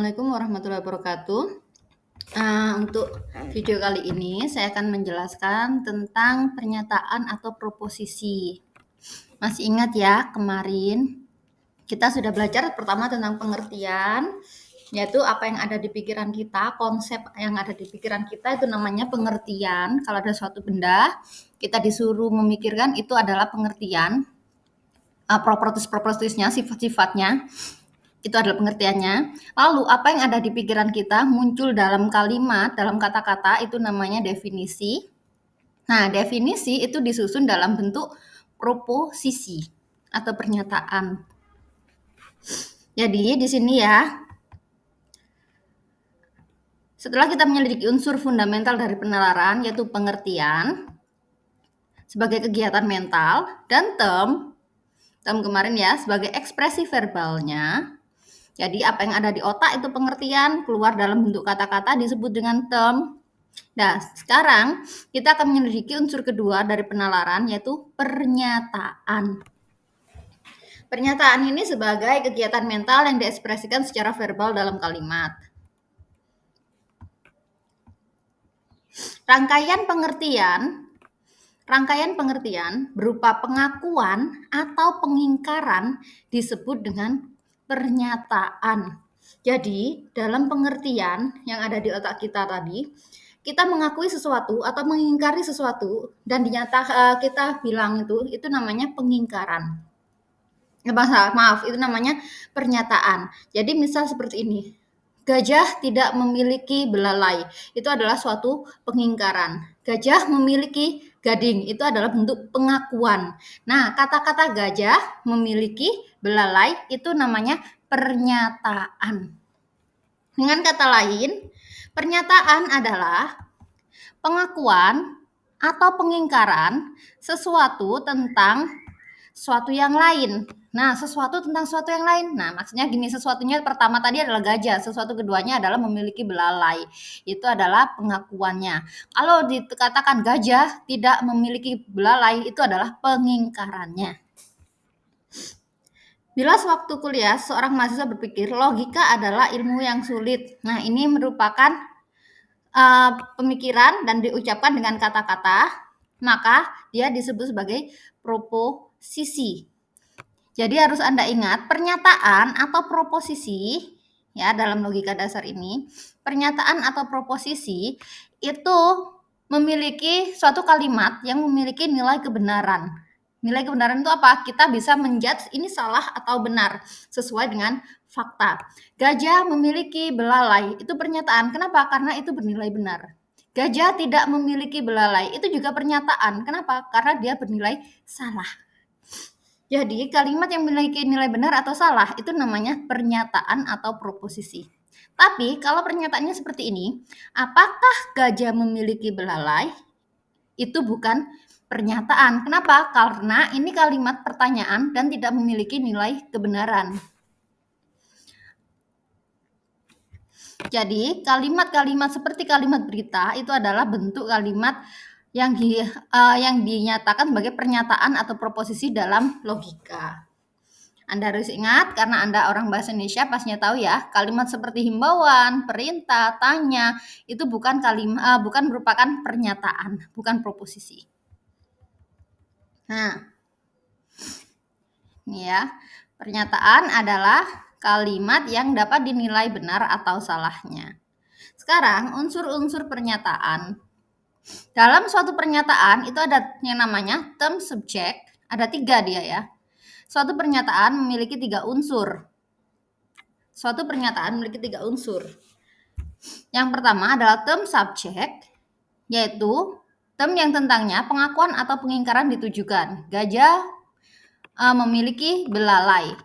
Assalamualaikum warahmatullahi wabarakatuh. Untuk video kali ini saya akan menjelaskan tentang pernyataan atau proposisi. Masih ingat ya, kemarin kita sudah belajar pertama tentang pengertian, yaitu apa yang ada di pikiran kita, konsep yang ada di pikiran kita itu namanya pengertian. Kalau ada suatu benda, kita disuruh memikirkan itu adalah pengertian, properties-propertiesnya, sifat-sifatnya. Itu adalah pengertiannya. Lalu apa yang ada di pikiran kita muncul dalam kalimat, dalam kata-kata itu namanya definisi. Nah, definisi itu disusun dalam bentuk proposisi atau pernyataan. Jadi di sini ya, setelah kita menyelidiki unsur fundamental dari penalaran yaitu pengertian sebagai kegiatan mental dan term kemarin ya sebagai ekspresi verbalnya. Jadi apa yang ada di otak itu pengertian, keluar dalam bentuk kata-kata disebut dengan term. Nah, sekarang kita akan menyelidiki unsur kedua dari penalaran yaitu pernyataan. Pernyataan ini sebagai kegiatan mental yang diekspresikan secara verbal dalam kalimat. Rangkaian pengertian berupa pengakuan atau pengingkaran disebut dengan pernyataan. Jadi, dalam pengertian yang ada di otak kita tadi, kita mengakui sesuatu atau mengingkari sesuatu dan kita bilang itu namanya pengingkaran. Maaf, itu namanya pernyataan. Jadi misal seperti ini. Gajah tidak memiliki belalai. Itu adalah suatu pengingkaran. Gajah memiliki gading. Itu adalah bentuk pengakuan. Nah, kata-kata gajah memiliki belalai itu namanya pernyataan. Dengan kata lain, pernyataan adalah pengakuan atau pengingkaran sesuatu tentang sesuatu yang lain. Nah, sesuatu tentang sesuatu yang lain. Nah, maksudnya gini, sesuatunya pertama tadi adalah gajah, sesuatu keduanya adalah memiliki belalai. Itu adalah pengakuannya. Kalau dikatakan gajah tidak memiliki belalai, itu adalah pengingkarannya. Bila sewaktu kuliah, seorang mahasiswa berpikir logika adalah ilmu yang sulit. Nah, ini merupakan pemikiran dan diucapkan dengan kata-kata, maka dia disebut sebagai proposisi. Jadi harus Anda ingat, pernyataan atau proposisi ya dalam logika dasar ini, pernyataan atau proposisi itu memiliki suatu kalimat yang memiliki nilai kebenaran. Nilai kebenaran itu apa? Kita bisa menjudge ini salah atau benar sesuai dengan fakta. Gajah memiliki belalai, itu pernyataan. Kenapa? Karena itu bernilai benar. Gajah tidak memiliki belalai, itu juga pernyataan. Kenapa? Karena dia bernilai salah. Jadi kalimat yang memiliki nilai benar atau salah itu namanya pernyataan atau proposisi. Tapi kalau pernyataannya seperti ini, apakah gajah memiliki belalai? Itu bukan pernyataan. Kenapa? Karena ini kalimat pertanyaan dan tidak memiliki nilai kebenaran. Jadi kalimat-kalimat seperti kalimat berita itu adalah bentuk kalimat yang dinyatakan sebagai pernyataan atau proposisi dalam logika. Anda harus ingat, karena Anda orang bahasa Indonesia pastinya tahu ya, kalimat seperti himbauan, perintah, tanya, itu bukan merupakan pernyataan, bukan proposisi. Nah, ini ya, pernyataan adalah kalimat yang dapat dinilai benar atau salahnya. Sekarang, unsur-unsur pernyataan. Dalam suatu pernyataan itu ada yang namanya term subject, ada 3 dia ya. Suatu pernyataan memiliki 3 unsur. Yang pertama adalah term subject, yaitu term yang tentangnya pengakuan atau pengingkaran ditujukan. Gajah memiliki belalai.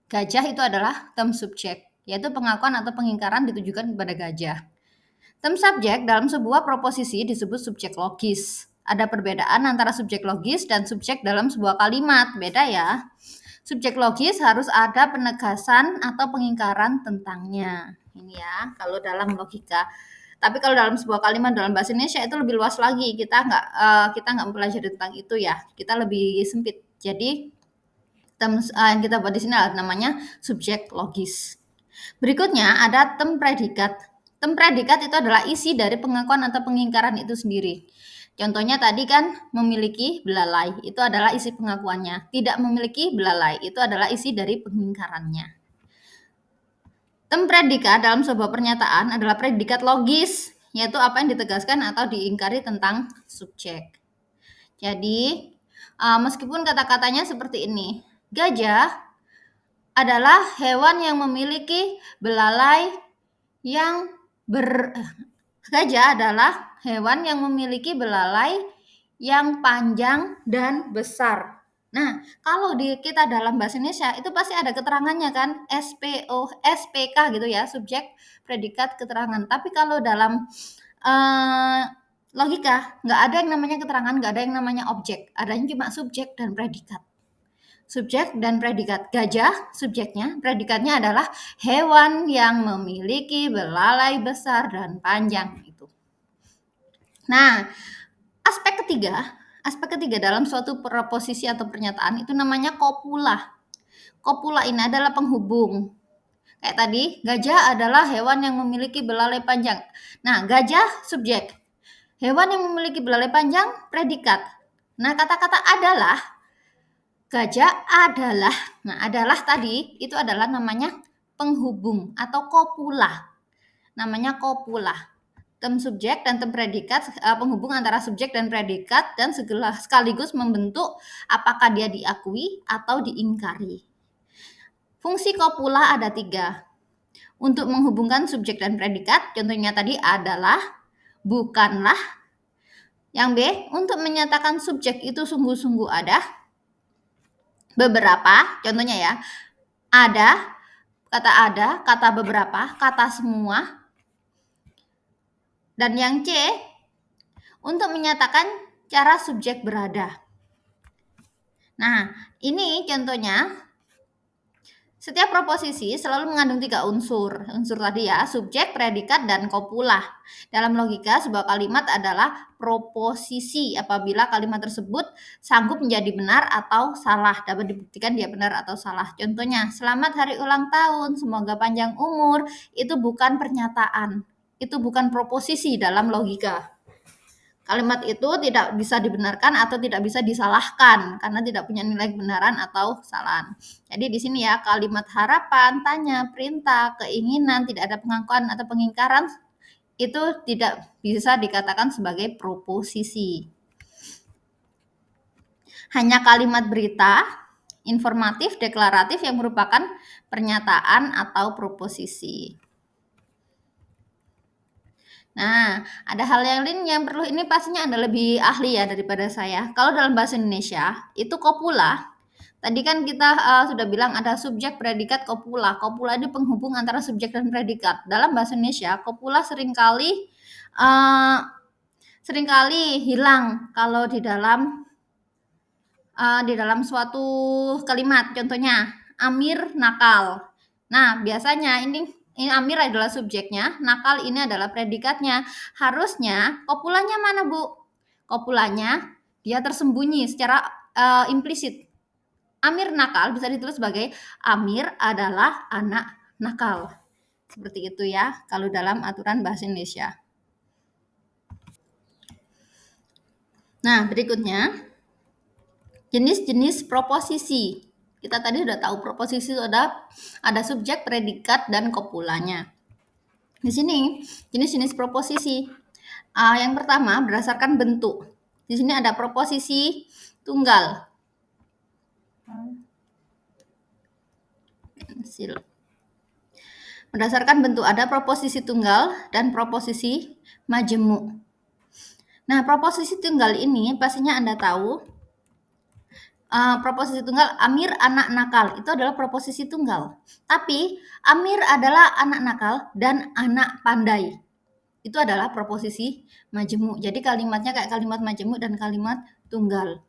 Gajah itu adalah term subject, yaitu pengakuan atau pengingkaran ditujukan kepada gajah. Term subjek dalam sebuah proposisi disebut subjek logis. Ada perbedaan antara subjek logis dan subjek dalam sebuah kalimat. Beda ya. Subjek logis harus ada penegasan atau pengingkaran tentangnya. Ini ya, kalau dalam logika. Tapi kalau dalam sebuah kalimat dalam bahasa Indonesia itu lebih luas lagi. Kita nggak mempelajari tentang itu ya. Kita lebih sempit. Jadi yang kita buat di sini adalah namanya subjek logis. Berikutnya ada tem predikat. Tem predikat itu adalah isi dari pengakuan atau pengingkaran itu sendiri. Contohnya tadi kan memiliki belalai, itu adalah isi pengakuannya. Tidak memiliki belalai, itu adalah isi dari pengingkarannya. Tem predikat dalam sebuah pernyataan adalah predikat logis, yaitu apa yang ditegaskan atau diingkari tentang subjek. Jadi, meskipun kata-katanya seperti ini, gajah adalah hewan yang memiliki belalai yang gajah adalah hewan yang memiliki belalai yang panjang dan besar. Nah, kalau kita dalam bahasa Indonesia itu pasti ada keterangannya kan, SPO, SPK gitu ya, subjek, predikat, keterangan. Tapi kalau dalam logika nggak ada yang namanya keterangan, nggak ada yang namanya objek, adanya cuma subjek dan predikat. Subjek dan predikat. Gajah subjeknya, predikatnya adalah hewan yang memiliki belalai besar dan panjang itu. Nah, aspek ketiga dalam suatu proposisi atau pernyataan itu namanya kopula. Kopula ini adalah penghubung. Kayak tadi, gajah adalah hewan yang memiliki belalai panjang. Nah, gajah subjek. Hewan yang memiliki belalai panjang predikat. Nah, kata-kata adalah gajah adalah. Nah, adalah tadi itu adalah namanya penghubung atau kopula. Namanya kopula. Tem subjek dan tem predikat, penghubung antara subjek dan predikat dan sekaligus membentuk apakah dia diakui atau diingkari. Fungsi kopula ada 3. Untuk menghubungkan subjek dan predikat, contohnya tadi adalah, bukanlah. Yang B, untuk menyatakan subjek itu sungguh-sungguh ada. Beberapa, contohnya ya, ada, kata beberapa, kata semua. Dan yang C, untuk menyatakan cara subjek berada. Nah, ini contohnya, setiap proposisi selalu mengandung 3 unsur. Unsur tadi ya, subjek, predikat, dan kopula. Dalam logika, sebuah kalimat adalah proposisi apabila kalimat tersebut sanggup menjadi benar atau salah. Dapat dibuktikan dia benar atau salah. Contohnya, selamat hari ulang tahun, semoga panjang umur. Itu bukan pernyataan. Itu bukan proposisi dalam logika. Kalimat itu tidak bisa dibenarkan atau tidak bisa disalahkan karena tidak punya nilai kebenaran atau kesalahan. Jadi di sini ya, kalimat harapan, tanya, perintah, keinginan, tidak ada pengakuan atau pengingkaran itu tidak bisa dikatakan sebagai proposisi. Hanya kalimat berita, informatif, deklaratif yang merupakan pernyataan atau proposisi. Nah, ada hal yang lain yang perlu, ini pastinya Anda lebih ahli ya daripada saya. Kalau dalam bahasa Indonesia, itu kopula. Tadi kan kita sudah bilang ada subjek, predikat, kopula. Kopula itu penghubung antara subjek dan predikat. Dalam bahasa Indonesia, kopula seringkali hilang kalau di dalam suatu kalimat. Contohnya, Amir nakal. Nah, biasanya ini Amir adalah subjeknya, nakal ini adalah predikatnya. Harusnya kopulanya mana, Bu? Kopulanya dia tersembunyi secara implisit. Amir nakal bisa ditulis sebagai Amir adalah anak nakal. Seperti itu ya, kalau dalam aturan bahasa Indonesia. Nah, berikutnya jenis-jenis proposisi. Kita tadi sudah tahu proposisi itu ada subjek, predikat, dan kopulanya. Di sini jenis-jenis proposisi. Yang pertama berdasarkan bentuk. Di sini ada proposisi tunggal. Berdasarkan bentuk ada proposisi tunggal dan proposisi majemuk. Nah, proposisi tunggal ini pastinya Anda tahu. Proposisi tunggal, Amir anak nakal, itu adalah proposisi tunggal. Tapi Amir adalah anak nakal dan anak pandai. Itu adalah proposisi majemuk. Jadi kalimatnya kayak kalimat majemuk dan kalimat tunggal.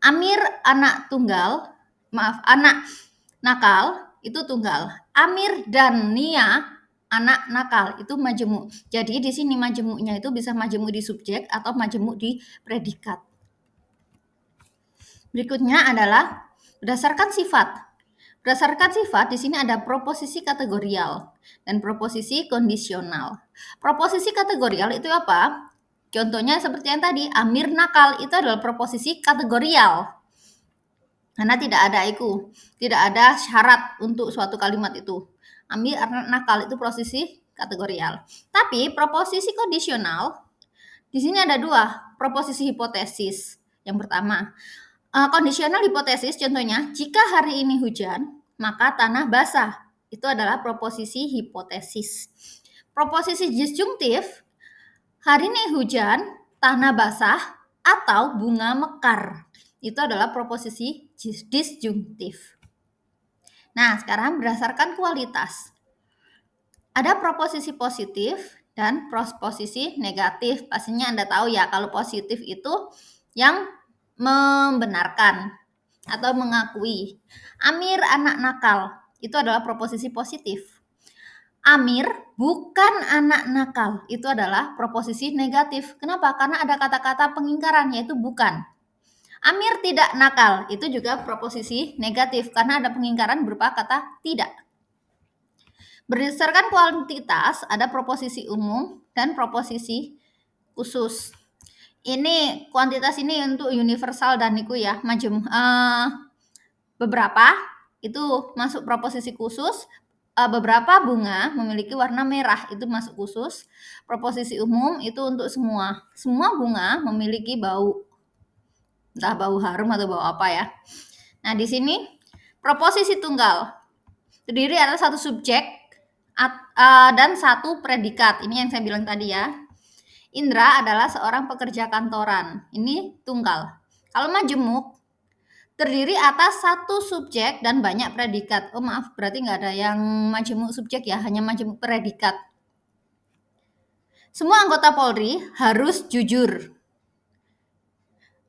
Amir anak nakal itu tunggal. Amir dan Nia anak nakal itu majemuk. Jadi di sini majemuknya itu bisa majemuk di subjek atau majemuk di predikat. Berikutnya adalah berdasarkan sifat. Berdasarkan sifat, di sini ada proposisi kategorial dan proposisi kondisional. Proposisi kategorial itu apa? Contohnya seperti yang tadi, Amir nakal, itu adalah proposisi kategorial. Karena tidak ada syarat untuk suatu kalimat itu. Amir nakal itu proposisi kategorial. Tapi proposisi kondisional, di sini ada dua, proposisi hipotesis. Yang pertama, kondisional hipotesis contohnya, jika hari ini hujan, maka tanah basah. Itu adalah proposisi hipotesis. Proposisi disjungtif, hari ini hujan, tanah basah, atau bunga mekar. Itu adalah proposisi disjungtif. Nah, sekarang berdasarkan kualitas. Ada proposisi positif dan proposisi negatif. Pastinya Anda tahu ya, kalau positif itu yang membenarkan atau mengakui. Amir anak nakal, itu adalah proposisi positif. Amir bukan anak nakal, itu adalah proposisi negatif. Kenapa? Karena ada kata-kata pengingkaran, yaitu bukan. Amir tidak nakal, itu juga proposisi negatif karena ada pengingkaran berupa kata tidak. Berdasarkan kuantitas, ada proposisi umum dan proposisi khusus. Ini kuantitas ini untuk universal dan itu ya, beberapa itu masuk proposisi khusus. Beberapa bunga memiliki warna merah, itu masuk khusus. Proposisi umum itu untuk semua. Semua bunga memiliki bau, entah bau harum atau bau apa ya. Nah, di sini proposisi tunggal terdiri atas satu subjek dan satu predikat. Ini yang saya bilang tadi ya. Indra adalah seorang pekerja kantoran. Ini tunggal. Kalau majemuk terdiri atas satu subjek dan banyak predikat. Oh maaf, berarti nggak ada yang majemuk subjek ya, hanya majemuk predikat. Semua anggota Polri harus jujur.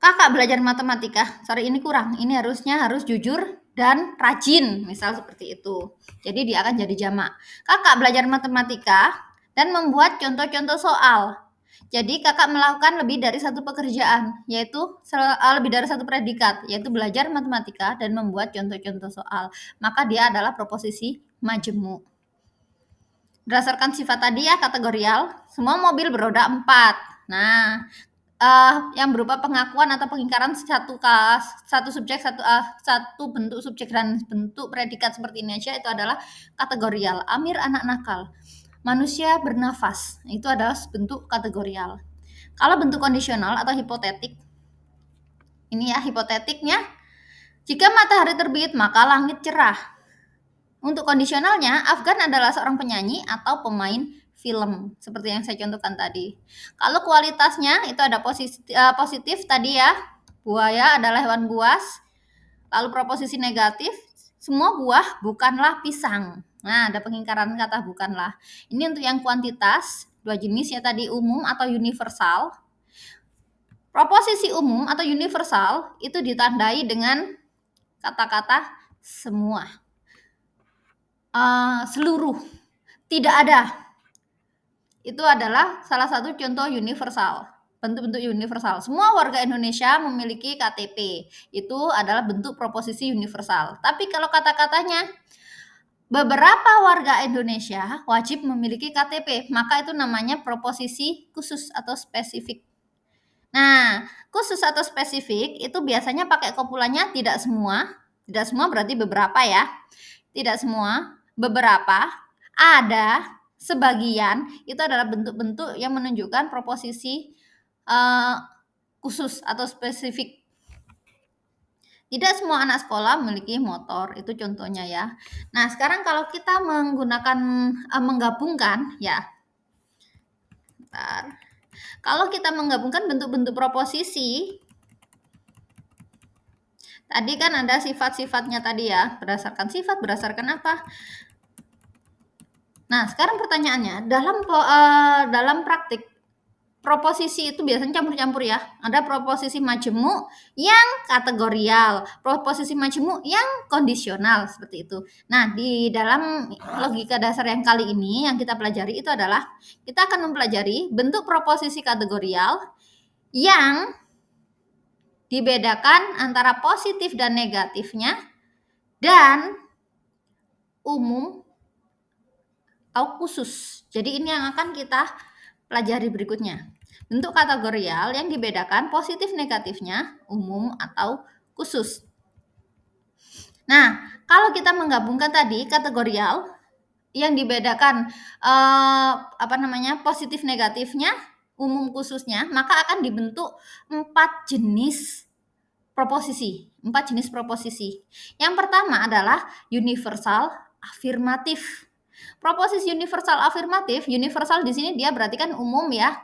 Kakak belajar matematika, sorry ini kurang. Ini harus jujur dan rajin, misal seperti itu. Jadi dia akan jadi jamak. Kakak belajar matematika dan membuat contoh-contoh soal. Jadi kakak melakukan lebih dari satu pekerjaan, yaitu lebih dari satu predikat, yaitu belajar matematika dan membuat contoh-contoh soal. Maka dia adalah proposisi majemuk. Berdasarkan sifat tadi ya, kategorial, semua mobil beroda 4. Nah, yang berupa pengakuan atau pengingkaran satu subjek, satu bentuk subjek dan bentuk predikat seperti ini aja, itu adalah kategorial. Amir anak nakal, manusia bernafas, itu adalah bentuk kategorial. Kalau bentuk kondisional atau hipotetik, ini ya hipotetiknya, jika matahari terbit maka langit cerah. Untuk kondisionalnya, Afgan adalah seorang penyanyi atau pemain film, seperti yang saya contohkan tadi. Kalau kualitasnya itu ada positif tadi ya, buaya adalah hewan buas. Lalu proposisi negatif, semua buah bukanlah pisang. Nah, ada pengingkaran kata bukanlah. Ini untuk yang kuantitas, dua jenis ya tadi, umum atau universal. Proposisi umum atau universal itu ditandai dengan kata-kata semua, seluruh, tidak ada. Itu adalah salah satu contoh universal, bentuk-bentuk universal. Semua warga Indonesia memiliki KTP. Itu adalah bentuk proposisi universal. Tapi kalau kata-katanya beberapa warga Indonesia wajib memiliki KTP, maka itu namanya proposisi khusus atau spesifik. Nah, khusus atau spesifik itu biasanya pakai kopulannya tidak semua. Tidak semua berarti beberapa ya. Tidak semua, beberapa, ada, sebagian, itu adalah bentuk-bentuk yang menunjukkan proposisi khusus atau spesifik. Tidak semua anak sekolah memiliki motor, itu contohnya ya. Nah, sekarang kalau kita menggunakan menggabungkan ya. Bentar. Kalau kita menggabungkan bentuk-bentuk proposisi, tadi kan ada sifat-sifatnya tadi ya, berdasarkan sifat, berdasarkan apa? Nah, sekarang pertanyaannya, dalam praktik proposisi itu biasanya campur-campur ya. Ada proposisi majemuk yang kategorial, proposisi majemuk yang kondisional seperti itu. Nah, di dalam logika dasar yang kali ini yang kita pelajari itu adalah kita akan mempelajari bentuk proposisi kategorial yang dibedakan antara positif dan negatifnya dan umum, atau khusus. Jadi ini yang akan kita pelajari berikutnya. Bentuk kategorial yang dibedakan positif negatifnya umum atau khusus. Nah, kalau kita menggabungkan tadi kategorial yang dibedakan positif negatifnya umum khususnya, maka akan dibentuk 4 jenis proposisi. 4 jenis proposisi. Yang pertama adalah universal afirmatif. Proposisi universal afirmatif, universal di sini dia berarti kan umum ya.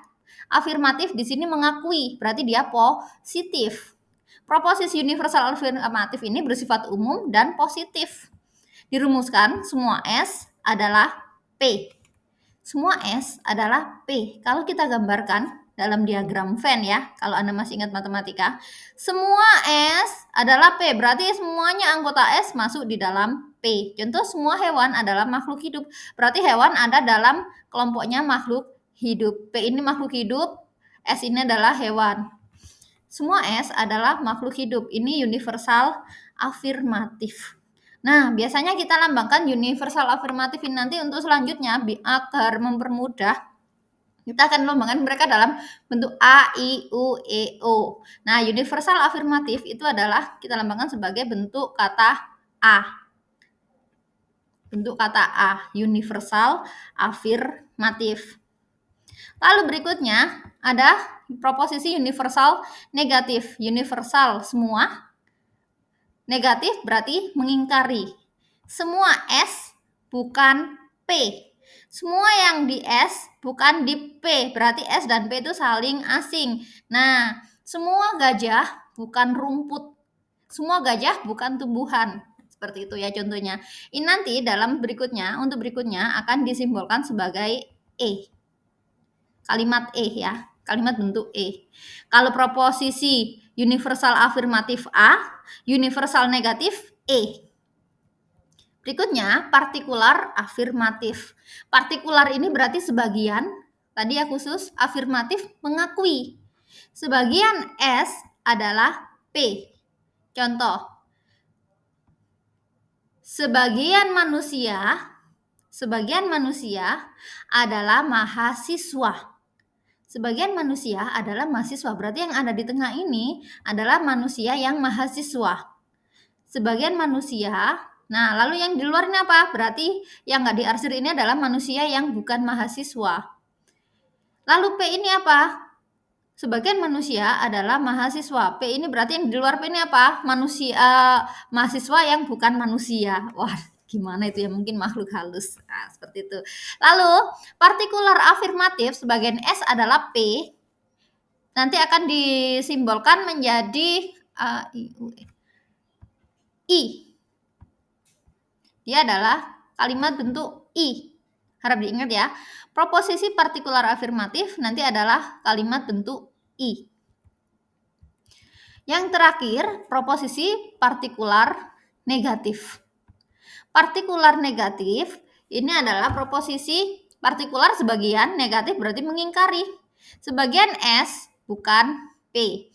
Afirmatif di sini mengakui, berarti dia positif. Proposisi universal afirmatif ini bersifat umum dan positif. Dirumuskan semua S adalah P. Semua S adalah P. Kalau kita gambarkan dalam diagram Venn ya, kalau Anda masih ingat matematika, semua S adalah P, berarti semuanya anggota S masuk di dalam P. Contoh, semua hewan adalah makhluk hidup, berarti hewan ada dalam kelompoknya makhluk hidup. P ini makhluk hidup, S ini adalah hewan. Semua S adalah makhluk hidup, ini universal afirmatif. Nah, biasanya kita lambangkan universal afirmatif ini nanti untuk selanjutnya agar mempermudah kita akan lambangkan mereka dalam bentuk A, I, U, E, O. Nah, universal afirmatif itu adalah kita lambangkan sebagai bentuk kata A. Bentuk kata A, universal afirmatif. Lalu berikutnya ada proposisi universal negatif. Universal semua, negatif berarti mengingkari. Semua S bukan P. Semua yang di S bukan di P, berarti S dan P itu saling asing. Nah, semua gajah bukan rumput. Semua gajah bukan tumbuhan. Seperti itu ya contohnya. Ini nanti dalam berikutnya, untuk berikutnya akan disimbolkan sebagai E. Kalimat E ya, kalimat bentuk E. Kalau proposisi universal afirmatif A, universal negatif E. Berikutnya, partikular afirmatif. Partikular ini berarti sebagian, tadi ya khusus, afirmatif mengakui. Sebagian S adalah P. Contoh, sebagian manusia adalah mahasiswa. Sebagian manusia adalah mahasiswa, berarti yang ada di tengah ini adalah manusia yang mahasiswa. Sebagian manusia. Nah, lalu yang di luar ini apa? Berarti yang nggak diarsir ini adalah manusia yang bukan mahasiswa. Lalu P ini apa? Sebagian manusia adalah mahasiswa. P ini berarti yang di luar P ini apa? Mahasiswa yang bukan manusia. Wah, gimana itu ya? Mungkin makhluk halus. Nah, seperti itu. Lalu, partikular afirmatif sebagian S adalah P. Nanti akan disimbolkan menjadi I. Dia adalah kalimat bentuk I. Harap diingat ya. Proposisi partikular afirmatif nanti adalah kalimat bentuk I. Yang terakhir, proposisi partikular negatif. Partikular negatif ini adalah proposisi partikular sebagian, negatif berarti mengingkari. Sebagian S bukan P.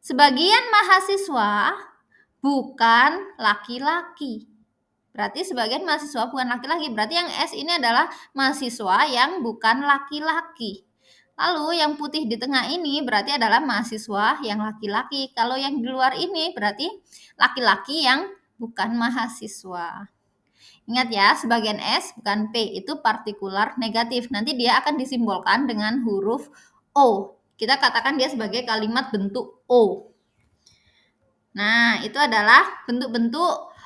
Sebagian mahasiswa bukan laki-laki. Berarti sebagian mahasiswa bukan laki-laki. Berarti yang S ini adalah mahasiswa yang bukan laki-laki. Lalu yang putih di tengah ini berarti adalah mahasiswa yang laki-laki. Kalau yang di luar ini berarti laki-laki yang bukan mahasiswa. Ingat ya, sebagian S bukan P, itu partikular negatif. Nanti dia akan disimbolkan dengan huruf O. Kita katakan dia sebagai kalimat bentuk O. Nah, itu adalah bentuk-bentuk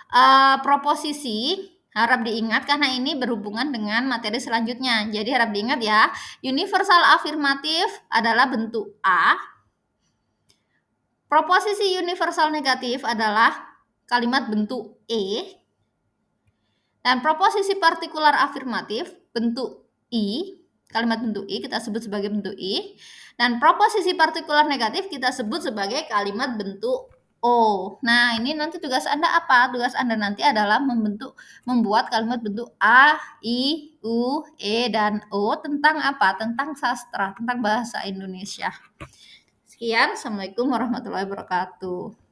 proposisi. Harap diingat karena ini berhubungan dengan materi selanjutnya. Jadi harap diingat ya, universal afirmatif adalah bentuk A. Proposisi universal negatif adalah kalimat bentuk E. Dan proposisi partikular afirmatif bentuk I, kalimat bentuk I kita sebut sebagai bentuk I. Dan proposisi partikular negatif kita sebut sebagai kalimat bentuk O. Nah, ini nanti tugas Anda apa? Tugas Anda nanti adalah membuat kalimat bentuk A, I, U, E, dan O tentang apa? Tentang sastra, tentang bahasa Indonesia. Sekian, Assalamualaikum warahmatullahi wabarakatuh.